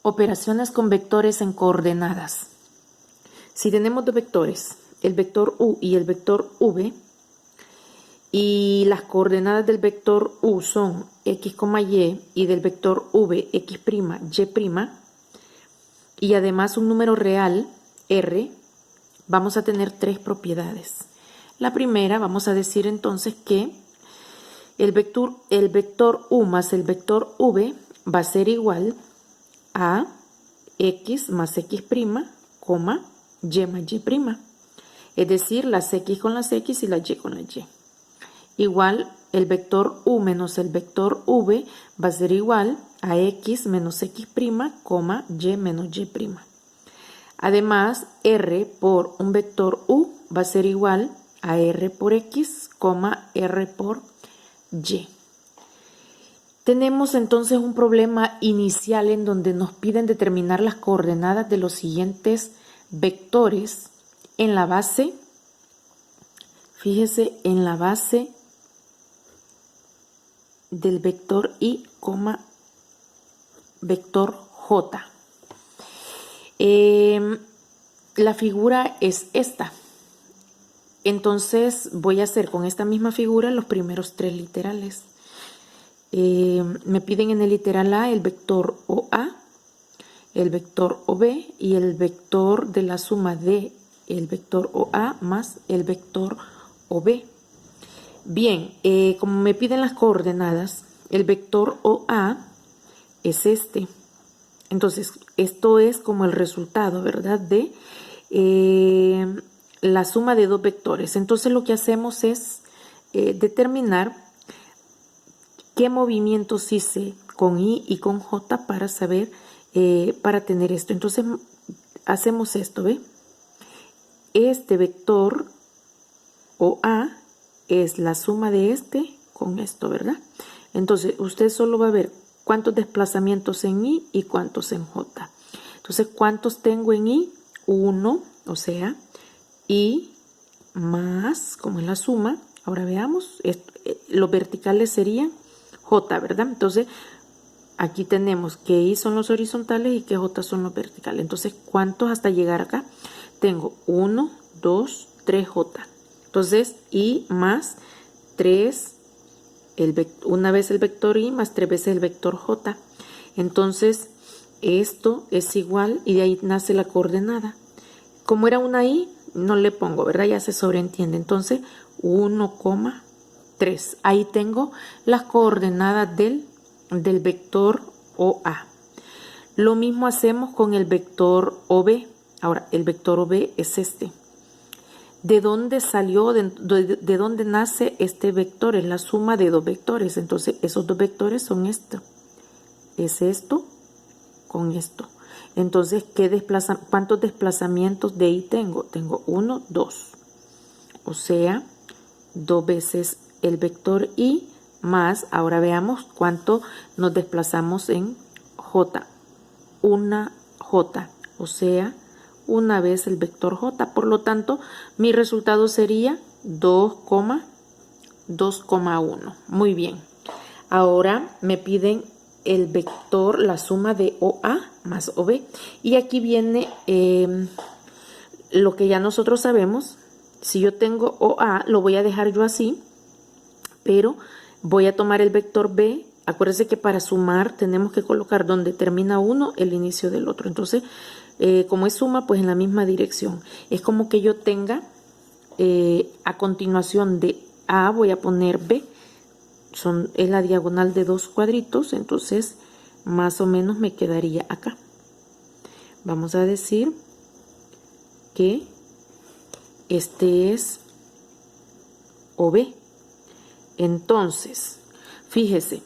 Operaciones con vectores en coordenadas. Si tenemos dos vectores, el vector u y el vector v, y las coordenadas del vector u son x, y del vector v x', y', y además un número real r, vamos a tener tres propiedades. La primera, vamos a decir entonces que el vector u más el vector v va a ser igual a x más x', y más y'. Es decir, las x con las x y las y con las y. Igual, el vector u menos el vector v va a ser igual a x menos x', y menos y'. Además, r por un vector u va a ser igual a r por x, r por y. Tenemos entonces un problema inicial en donde nos piden determinar las coordenadas de los siguientes vectores en la base. Fíjese, en la base del vector y, vector j. La figura es esta. Entonces voy a hacer con esta misma figura los primeros tres literales. Me piden en el literal A el vector OA, el vector OB y el vector de la suma de el vector OA más el vector OB. Bien, como me piden las coordenadas, el vector OA es este. Entonces, esto es como el resultado, ¿verdad? De la suma de dos vectores. Entonces, lo que hacemos es determinar qué movimientos hice con I y con J para saber, para tener esto. Entonces, hacemos esto, ¿ve? Este vector OA es la suma de este con esto, ¿verdad? Entonces, usted solo va a ver cuántos desplazamientos en I y cuántos en J. Entonces, ¿cuántos tengo en I? 1, o sea, I más, como es la suma. Ahora veamos, los verticales serían J, ¿verdad? Entonces, aquí tenemos que I son los horizontales y que J son los verticales. Entonces, ¿cuántos hasta llegar acá? Tengo 1, 2, 3 J. Entonces, I más 3, una vez el vector I más 3 veces el vector J. Entonces, esto es igual y de ahí nace la coordenada. Como era una I, no le pongo, ¿verdad? Ya se sobreentiende. Entonces, 1,3. Ahí tengo las coordenadas del vector OA. Lo mismo hacemos con el vector OB. Ahora, el vector OB es este. ¿De dónde salió, de dónde nace este vector? Es la suma de dos vectores. Entonces, esos dos vectores son esto. Es esto con esto. Entonces, ¿cuántos desplazamientos de I tengo? Tengo 1, 2. O sea, 2 veces el vector I más, ahora veamos cuánto nos desplazamos en J. Una J. O sea, una vez el vector J. Por lo tanto, mi resultado sería 2,1. Muy bien. Ahora me piden el vector, la suma de OA más OB. Y aquí viene lo que ya nosotros sabemos. Si yo tengo OA, lo voy a dejar yo así, pero voy a tomar el vector B. Acuérdense que para sumar tenemos que colocar donde termina uno el inicio del otro. Entonces, como es suma, pues en la misma dirección. Es como que yo tenga, a continuación de A voy a poner B. Es la diagonal de dos cuadritos, entonces más o menos me quedaría acá. Vamos a decir que este es OB. Entonces, fíjese,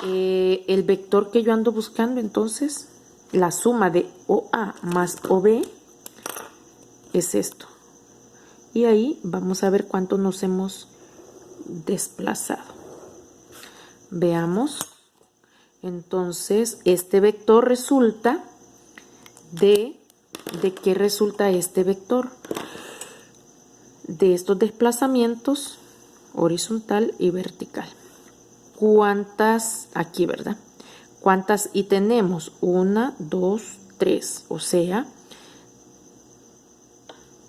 el vector que yo ando buscando, entonces, la suma de OA más OB es esto. Y ahí vamos a ver cuánto nos hemos desplazado. Veamos. Entonces, este vector resulta ¿de qué resulta este vector? De estos desplazamientos horizontal y vertical. ¿Cuántas? Aquí, ¿verdad? ¿Cuántas y tenemos? 1, 2, 3. O sea,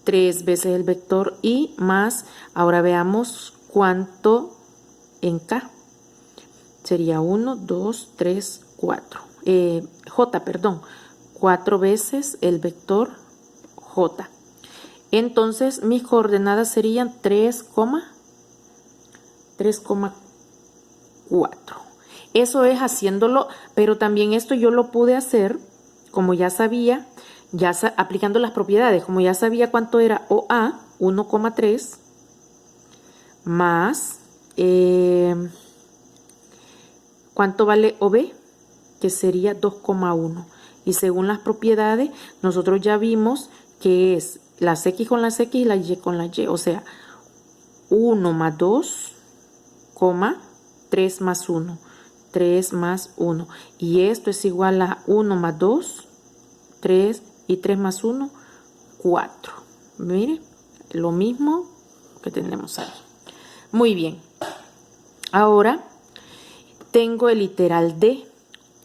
3 veces el vector y más. Ahora veamos cuánto en K. Sería 1, 2, 3, 4. J, perdón. 4 veces el vector J. Entonces, mis coordenadas serían 3,4. Eso es haciéndolo, pero también esto yo lo pude hacer, como ya sabía, aplicando las propiedades, como ya sabía cuánto era OA, 1,3, más, ¿cuánto vale OB? Que sería 2,1. Y según las propiedades, nosotros ya vimos que es las X con las X y la Y con la Y. O sea, 1 más 2, 3 más 1. 3 más 1. Y esto es igual a 1 más 2, 3 y 3 más 1, 4. Miren, lo mismo que tenemos ahí. Muy bien. Ahora tengo el literal de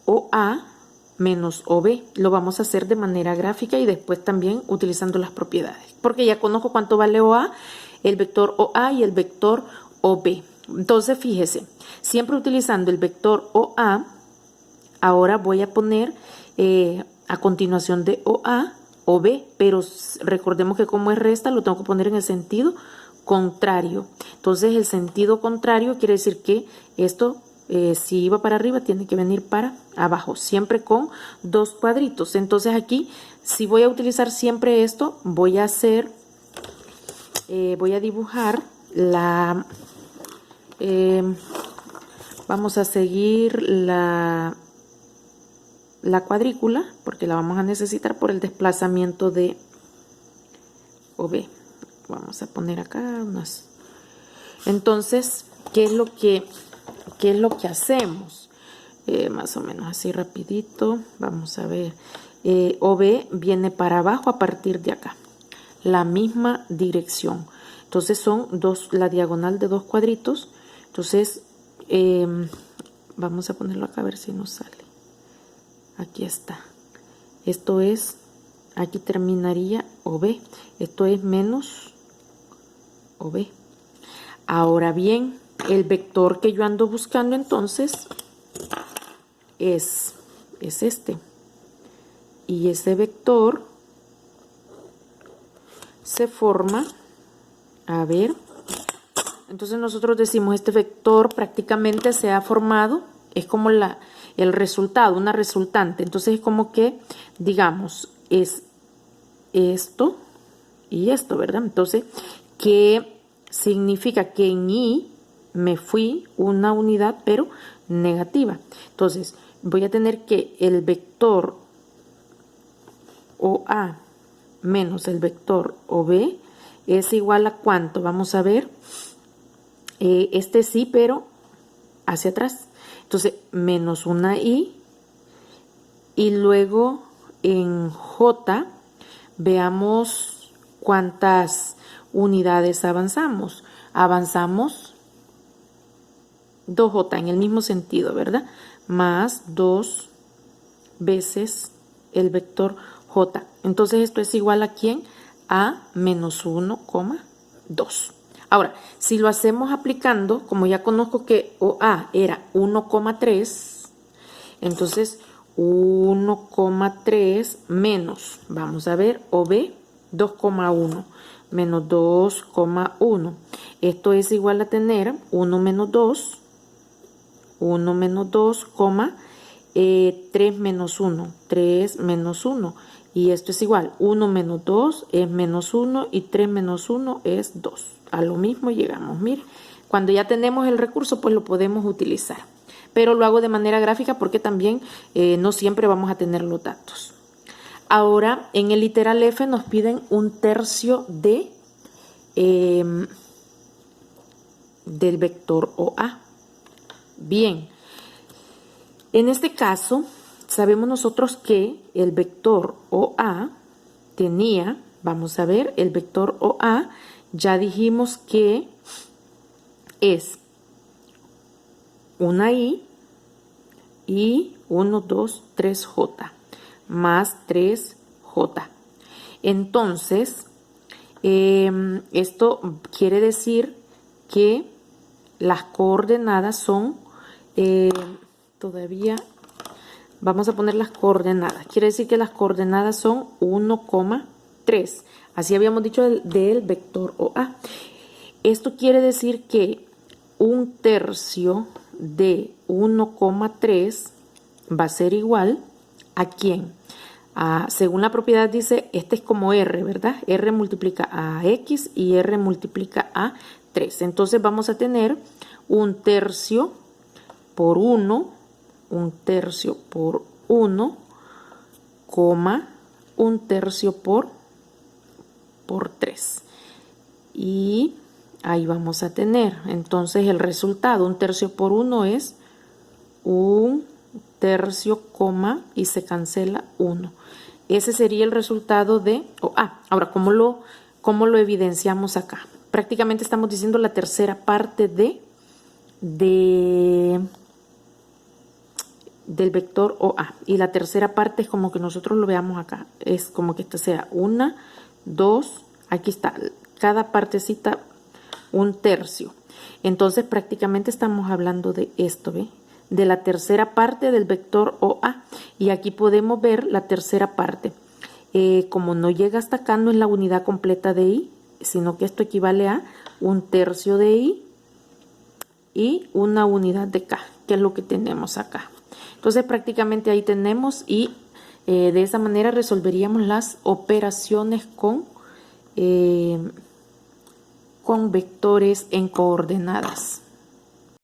OA menos OB. Lo vamos a hacer de manera gráfica y después también utilizando las propiedades. Porque ya conozco cuánto vale OA, el vector OA y el vector OB. Entonces, fíjese, siempre utilizando el vector OA, ahora voy a poner a continuación de OA, OB, pero recordemos que como es resta, lo tengo que poner en el sentido contrario. Entonces, el sentido contrario quiere decir que esto, si iba para arriba, tiene que venir para abajo, siempre con dos cuadritos. Entonces, aquí, si voy a utilizar siempre esto, voy a hacer, voy a dibujar la... vamos a seguir la cuadrícula porque la vamos a necesitar por el desplazamiento de OB. Vamos a poner acá unas. Entonces, ¿qué es lo que hacemos? Más o menos así rapidito. Vamos a ver. OB viene para abajo a partir de acá. La misma dirección. Entonces son la diagonal de dos cuadritos. Entonces, vamos a ponerlo acá a ver si nos sale. Aquí está. Esto es, aquí terminaría OB. Esto es menos OB. Ahora bien, el vector que yo ando buscando entonces es este. Y ese vector se forma, a ver, entonces nosotros decimos este vector prácticamente se ha formado, es como el resultado, una resultante. Entonces es como que, digamos, es esto y esto, ¿verdad? Entonces, ¿qué significa? Que en Y me fui una unidad, pero negativa. Entonces, voy a tener que el vector OA menos el vector OB es igual a ¿cuánto? Vamos a ver. Este sí, pero hacia atrás. Entonces, menos una I. Y luego en J, veamos cuántas unidades avanzamos. Avanzamos 2J en el mismo sentido, ¿verdad? Más 2 veces el vector J. Entonces, esto es igual a ¿quién? A menos 1,2. Ahora, si lo hacemos aplicando, como ya conozco que OA era 1,3, entonces 1,3 menos, vamos a ver, OB 2,1 menos 2,1. Esto es igual a tener 1 menos 2, 3 menos 1, 3 menos 1. Y esto es igual, 1 menos 2 es menos 1 y 3 menos 1 es 2. A lo mismo llegamos, mire. Cuando ya tenemos el recurso, pues lo podemos utilizar. Pero lo hago de manera gráfica porque también no siempre vamos a tener los datos. Ahora, en el literal F nos piden 1/3 del vector OA. Bien, en este caso, sabemos nosotros que el vector OA tenía, vamos a ver, el vector OA, ya dijimos que es una I y 1, 2, 3J más 3J. Entonces, esto quiere decir que las coordenadas son, todavía vamos a poner las coordenadas. Quiere decir que las coordenadas son 1,3. Así habíamos dicho del vector OA. Esto quiere decir que 1/3 de 1,3 va a ser igual a ¿quién? Según la propiedad dice, este es como R, ¿verdad? R multiplica a X y R multiplica a 3. Entonces vamos a tener 1/3 por 1, 1/3 por 1, 1/3 por 3. Y ahí vamos a tener, entonces el resultado, 1/3 por 1 es 1/3, y se cancela 1. Ese sería el resultado de OA. Ahora, ¿cómo lo evidenciamos acá? Prácticamente estamos diciendo la tercera parte del vector OA. Y la tercera parte es como que nosotros lo veamos acá. Es como que esta sea 1, 2, aquí está, cada partecita 1/3. Entonces prácticamente estamos hablando de esto, ¿ve? De la tercera parte del vector OA. Y aquí podemos ver la tercera parte. Como no llega hasta acá, no es la unidad completa de I, sino que esto equivale a 1/3 de I y una unidad de K, que es lo que tenemos acá. Entonces prácticamente ahí tenemos, y de esa manera resolveríamos las operaciones con vectores en coordenadas.